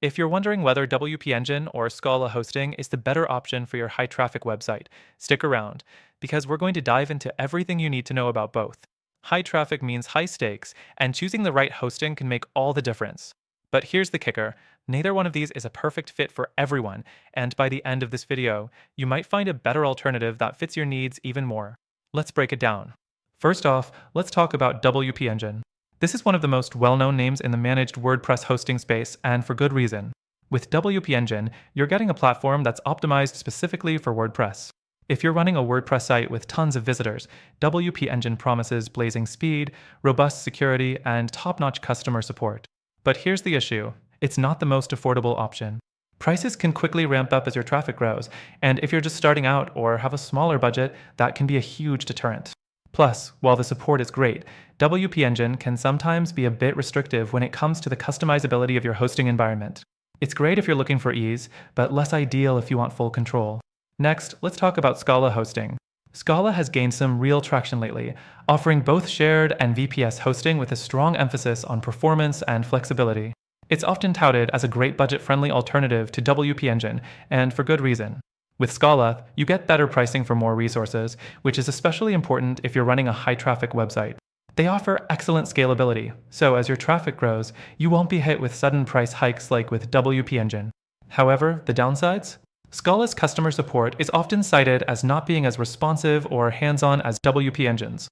If you're wondering whether WP Engine or Scala hosting is the better option for your high traffic website, stick around, because we're going to dive into everything you need to know about both. High traffic means high stakes, and choosing the right hosting can make all the difference. But here's the kicker: neither one of these is a perfect fit for everyone, and by the end of this video, you might find a better alternative that fits your needs even more. Let's break it down. First off, let's talk about WP Engine. This is one of the most well-known names in the managed WordPress hosting space, and for good reason. With WP Engine, you're getting a platform that's optimized specifically for WordPress. If you're running a WordPress site with tons of visitors, WP Engine promises blazing speed, robust security, and top-notch customer support. But here's the issue: it's not the most affordable option. Prices can quickly ramp up as your traffic grows, and if you're just starting out or have a smaller budget, that can be a huge deterrent. Plus, while the support is great, WP Engine can sometimes be a bit restrictive when it comes to the customizability of your hosting environment. It's great if you're looking for ease, but less ideal if you want full control. Next, let's talk about Scala hosting. Scala has gained some real traction lately, offering both shared and VPS hosting with a strong emphasis on performance and flexibility. It's often touted as a great budget-friendly alternative to WP Engine, and for good reason. With Scala, you get better pricing for more resources, which is especially important if you're running a high-traffic website. They offer excellent scalability, so as your traffic grows, you won't be hit with sudden price hikes like with WP Engine. However, the downsides? Scala's customer support is often cited as not being as responsive or hands-on as WP Engine's.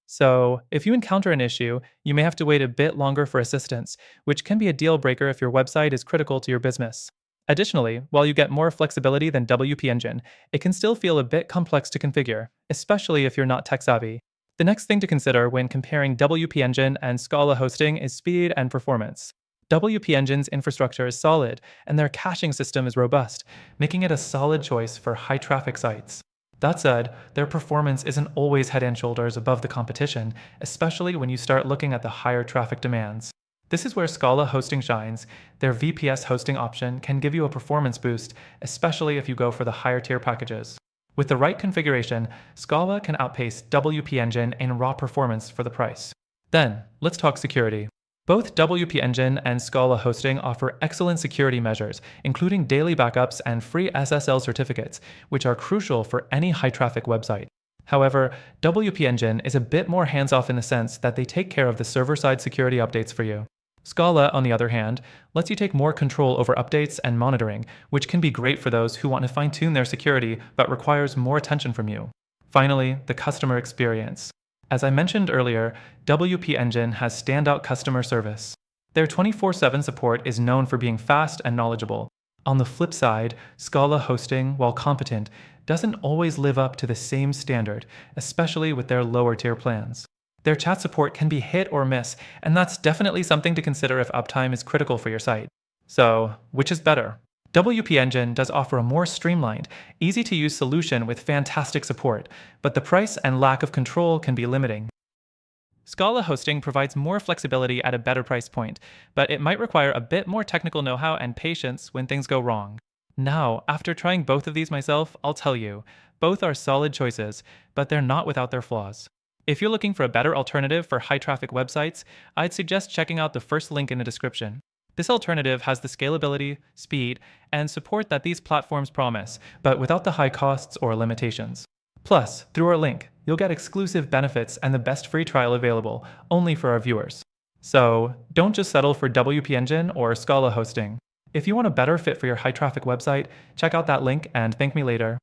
So, if you encounter an issue, you may have to wait a bit longer for assistance, which can be a deal breaker if your website is critical to your business. Additionally, while you get more flexibility than WP Engine, it can still feel a bit complex to configure, especially if you're not tech-savvy. The next thing to consider when comparing WP Engine and Scala hosting is speed and performance. WP Engine's infrastructure is solid, and their caching system is robust, making it a solid choice for high-traffic sites. That said, their performance isn't always head and shoulders above the competition, especially when you start looking at the higher traffic demands. This is where Scala hosting shines. Their VPS hosting option can give you a performance boost, especially if you go for the higher tier packages. With the right configuration, Scala can outpace WP Engine in raw performance for the price. Then, let's talk security. Both WP Engine and Scala hosting offer excellent security measures, including daily backups and free SSL certificates, which are crucial for any high-traffic website. However, WP Engine is a bit more hands-off in the sense that they take care of the server-side security updates for you. Scala, on the other hand, lets you take more control over updates and monitoring, which can be great for those who want to fine-tune their security but requires more attention from you. Finally, the customer experience. As I mentioned earlier, WP Engine has standout customer service. Their 24/7 support is known for being fast and knowledgeable. On the flip side, Scala hosting, while competent, doesn't always live up to the same standard, especially with their lower tier plans. Their chat support can be hit or miss, and that's definitely something to consider if uptime is critical for your site. So, which is better? WP Engine does offer a more streamlined, easy-to-use solution with fantastic support, but the price and lack of control can be limiting. Scala hosting provides more flexibility at a better price point, but it might require a bit more technical know-how and patience when things go wrong. Now, after trying both of these myself, I'll tell you, both are solid choices, but they're not without their flaws. If you're looking for a better alternative for high-traffic websites, I'd suggest checking out the first link in the description. This alternative has the scalability, speed, and support that these platforms promise, but without the high costs or limitations. Plus, through our link, you'll get exclusive benefits and the best free trial available, only for our viewers. So, don't just settle for WP Engine or Scala hosting. If you want a better fit for your high-traffic website, check out that link and thank me later.